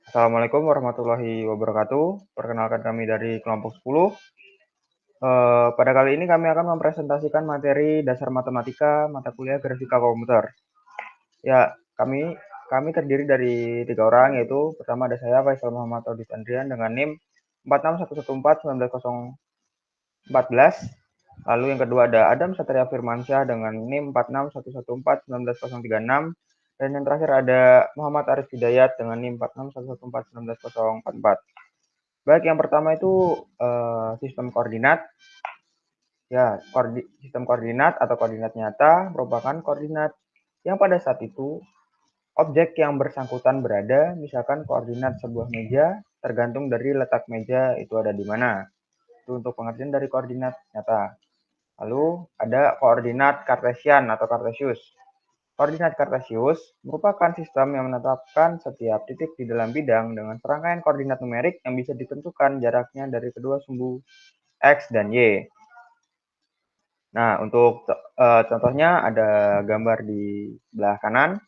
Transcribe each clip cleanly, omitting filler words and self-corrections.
Assalamualaikum warahmatullahi wabarakatuh. Perkenalkan kami dari kelompok 10. Pada kali ini kami akan mempresentasikan materi dasar matematika mata kuliah grafika komputer. Ya, kami terdiri dari 3 orang, yaitu pertama ada saya Faisal Muhammad Audis Andrian dengan NIM 461114 Lalu yang kedua ada Adam Satria Firmansyah dengan NIM 4611141936 dan yang terakhir ada Muhammad Arif Hidayat dengan NIM 4611141944. Baik, yang pertama itu sistem koordinat. Ya, sistem koordinat atau koordinat nyata merupakan koordinat yang pada saat itu objek yang bersangkutan berada, misalkan koordinat sebuah meja, tergantung dari letak meja itu ada di mana. Itu untuk pengertian dari koordinat nyata. Lalu ada koordinat kartesian atau kartesius. Koordinat kartesius merupakan sistem yang menetapkan setiap titik di dalam bidang dengan serangkaian koordinat numerik yang bisa ditentukan jaraknya dari kedua sumbu X dan Y. Nah, untuk contohnya ada gambar di sebelah kanan.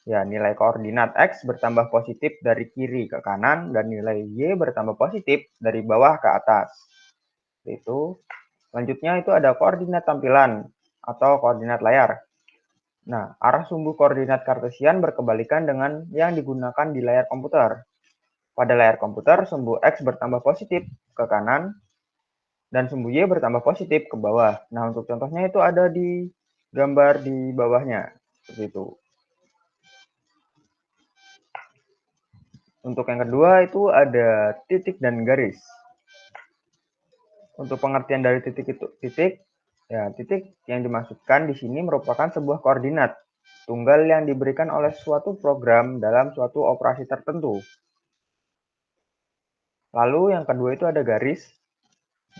Ya, nilai koordinat X bertambah positif dari kiri ke kanan dan nilai Y bertambah positif dari bawah ke atas. Itu. Selanjutnya itu ada koordinat tampilan atau koordinat layar. Nah, arah sumbu koordinat kartesian berkebalikan dengan yang digunakan di layar komputer. Pada layar komputer, sumbu X bertambah positif ke kanan dan sumbu Y bertambah positif ke bawah. Nah, untuk contohnya itu ada di gambar di bawahnya. Seperti itu. Untuk yang kedua itu ada titik dan garis. Untuk pengertian dari titik itu titik yang dimaksudkan di sini merupakan sebuah koordinat tunggal yang diberikan oleh suatu program dalam suatu operasi tertentu. Lalu yang kedua itu ada garis.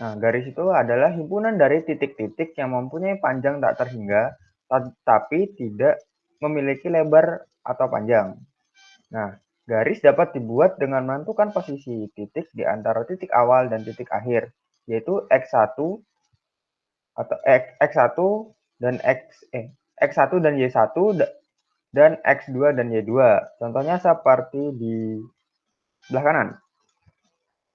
Nah, garis itu adalah himpunan dari titik-titik yang mempunyai panjang tak terhingga, tapi tidak memiliki lebar atau panjang. Nah, garis dapat dibuat dengan menentukan posisi titik di antara titik awal dan titik akhir, yaitu X1 atau X1 dan X1 dan Y1 dan X2 dan Y2. Contohnya seperti di sebelah kanan.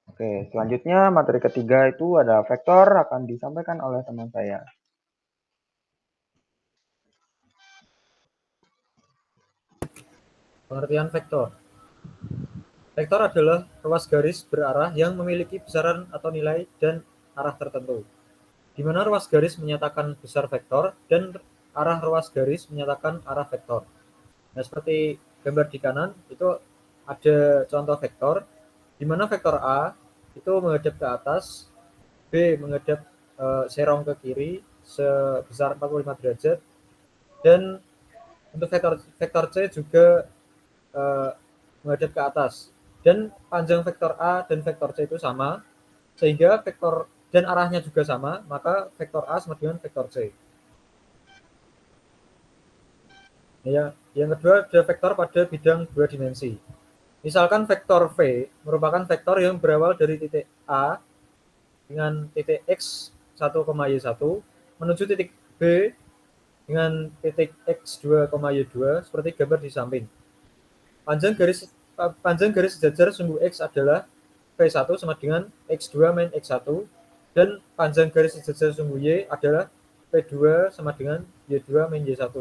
Oke, selanjutnya materi ketiga itu ada vektor, akan disampaikan oleh teman saya. Pengertian vektor. Vektor adalah ruas garis berarah yang memiliki besaran atau nilai dan arah tertentu, di mana ruas garis menyatakan besar vektor dan arah ruas garis menyatakan arah vektor. Nah, seperti gambar di kanan itu ada contoh vektor, di mana vektor A itu menghadap ke atas, B menghadap serong ke kiri sebesar 45 derajat, dan untuk vektor C juga menghadap ke atas. Dan panjang vektor A dan vektor C itu sama, sehingga vektor dan arahnya juga sama, maka vektor A sama dengan vektor C. Ya, yang kedua ada vektor pada bidang dua dimensi. Misalkan vektor V merupakan vektor yang berawal dari titik A dengan titik X 1, Y1 menuju titik B dengan titik X2, Y2 seperti gambar di samping. Panjang garis sejajar sumbu X adalah V1 sama dengan X2 min X1 dan panjang garis sejajar sumbu Y adalah V2 sama dengan Y2 min Y1.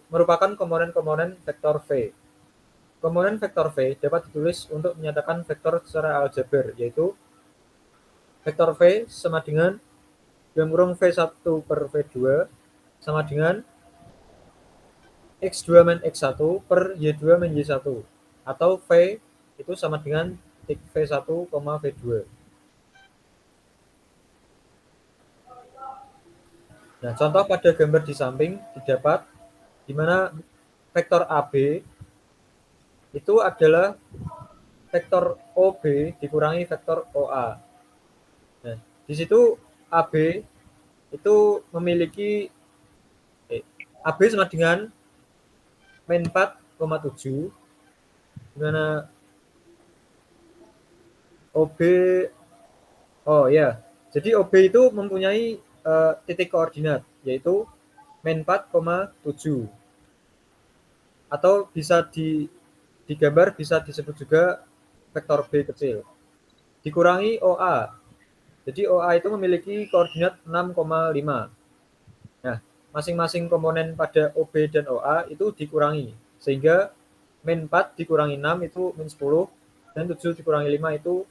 Merupakan komponen-komponen vektor V. Komponen vektor V dapat ditulis untuk menyatakan vektor secara aljabar, yaitu vektor V sama dengan V1 per V2 sama dengan X2 min X1 per Y2 min Y1, atau V itu sama dengan V1, V2. Nah, contoh pada gambar di samping didapat di mana vektor AB itu adalah vektor OB dikurangi vektor OA. Nah, di situ AB itu memiliki AB sama dengan min 4,7, di mana OB jadi OB itu mempunyai titik koordinat yaitu min 4,7, atau bisa di gambar bisa disebut juga vektor B kecil. Dikurangi OA. Jadi OA itu memiliki koordinat 6,5. Nah, masing-masing komponen pada OB dan OA itu dikurangi. Sehingga min 4 dikurangi 6 itu min 10, dan 7 dikurangi 5 itu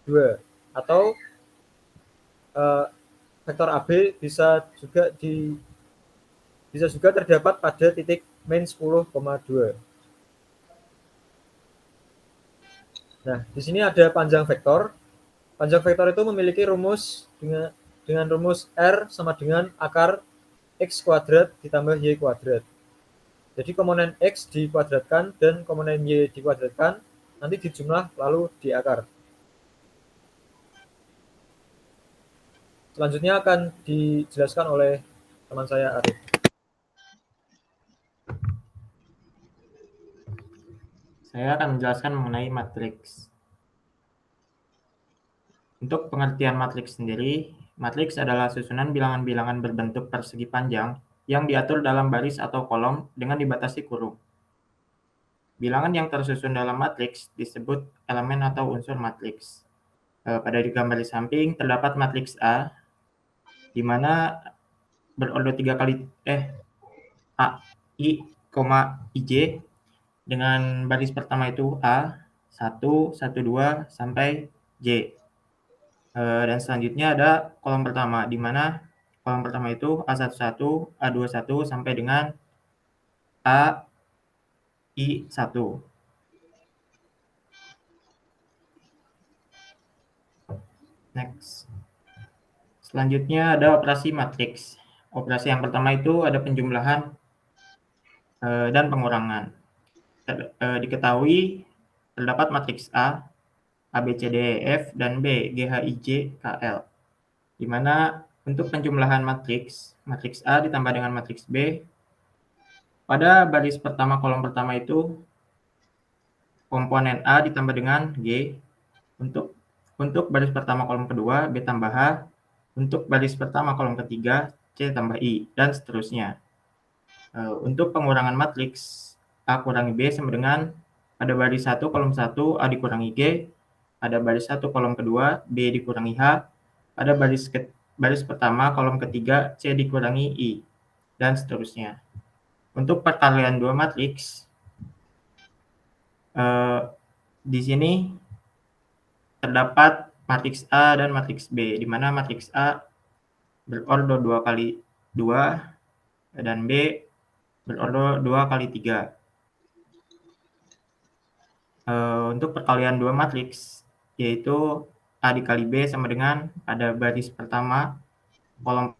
2. Atau vektor AB bisa juga terdapat pada titik min 10,2. Nah, di sini ada panjang vektor. Panjang vektor itu memiliki rumus dengan rumus R sama dengan akar X kuadrat ditambah Y kuadrat. Jadi komponen X dikuadratkan dan komponen Y dikuadratkan, nanti dijumlah lalu diakar. Selanjutnya akan dijelaskan oleh teman saya Arif. Saya akan menjelaskan mengenai matriks. Untuk pengertian matriks sendiri, matriks adalah susunan bilangan-bilangan berbentuk persegi panjang yang diatur dalam baris atau kolom dengan dibatasi kurung. Bilangan yang tersusun dalam matriks disebut elemen atau unsur matriks. Pada gambar di samping terdapat matriks A, di mana berordo 3 kali A, I, IJ dengan baris pertama itu A, 1, 1, 2, sampai J. Dan selanjutnya ada kolom pertama, di mana kolom pertama itu A11, A21, sampai dengan AI1. Next. Selanjutnya ada operasi matriks. Operasi yang pertama itu ada penjumlahan dan pengurangan. Diketahui terdapat matriks A, B, C, D, E, F, dan B, G, H, I, J, K, L. Di mana untuk penjumlahan matriks A ditambah dengan matriks B, pada baris pertama kolom pertama itu komponen A ditambah dengan G, untuk baris pertama kolom kedua B tambah H, untuk baris pertama kolom ketiga C tambah I, dan seterusnya. Untuk pengurangan matriks A kurangi B sama dengan pada baris 1 kolom 1 A dikurangi G, pada baris 1 kolom kedua B dikurangi H, pada baris pertama kolom ketiga C dikurangi I, dan seterusnya. Untuk perkalian dua matriks, di sini terdapat matriks A dan matriks B, di mana matriks A berordo 2 kali 2 dan B berordo 2 kali 3. Untuk perkalian dua matriks, yaitu A dikali B sama dengan pada baris pertama kolom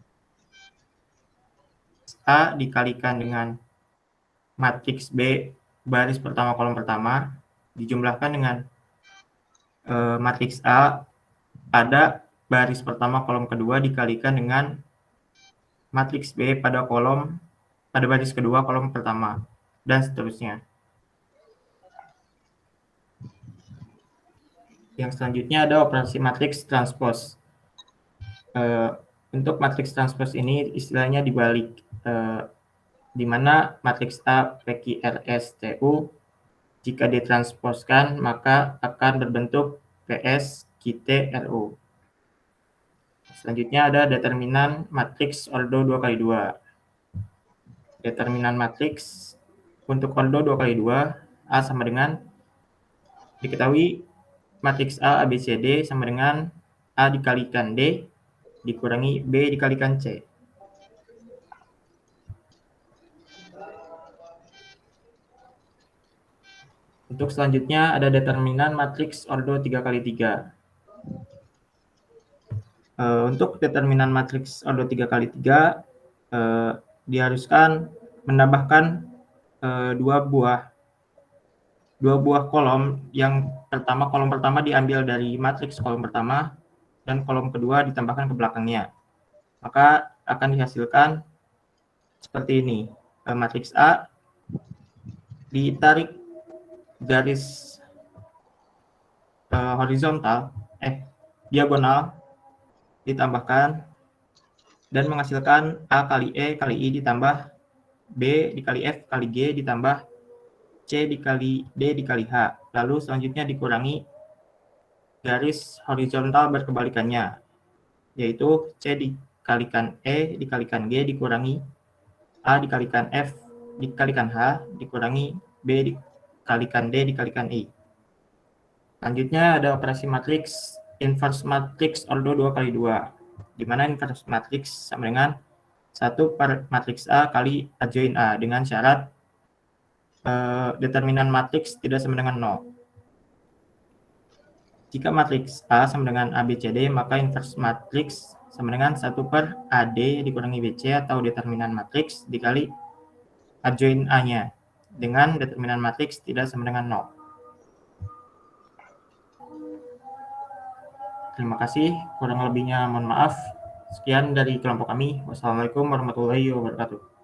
A dikalikan dengan matriks B baris pertama kolom pertama dijumlahkan dengan matriks A pada baris pertama kolom kedua dikalikan dengan matriks B pada baris kedua kolom pertama, dan seterusnya. Yang selanjutnya ada operasi matriks transpos. Untuk matriks transpos ini istilahnya dibalik, di mana matriks A PQRSTU jika ditransposkan maka akan berbentuk PSQTRU. Selanjutnya ada determinan matriks ordo 2 kali 2. Determinan matriks untuk ordo 2 kali 2 A sama dengan, diketahui matriks A ABCD sama dengan A dikalikan D dikurangi B dikalikan C. Untuk selanjutnya ada determinan matriks ordo 3 kali 3. Untuk determinan matriks ordo 3 kali 3 diharuskan menambahkan dua buah kolom. Yang pertama, kolom pertama diambil dari matriks kolom pertama dan kolom kedua ditambahkan ke belakangnya. Maka akan dihasilkan seperti ini. Matriks A ditarik garis diagonal ditambahkan dan menghasilkan A kali E kali I ditambah B dikali F kali G ditambah C dikali D dikali H. Lalu selanjutnya dikurangi garis horizontal berkebalikannya, yaitu C dikalikan E dikalikan G dikurangi A dikalikan F dikalikan H dikurangi B dikalikan D dikalikan I. Selanjutnya ada operasi matriks inverse matrix ordo 2 kali 2, di mana inverse matrix sama dengan 1 per matriks A kali adjoin A dengan syarat determinan matriks tidak sama dengan 0. Jika matriks A sama dengan ABCD, maka inverse matriks sama dengan 1 per AD dikurangi BC atau determinan matriks dikali adjoin A-nya dengan determinan matriks tidak sama dengan 0. Terima kasih, kurang lebihnya mohon maaf. Sekian dari kelompok kami. Wassalamualaikum warahmatullahi wabarakatuh.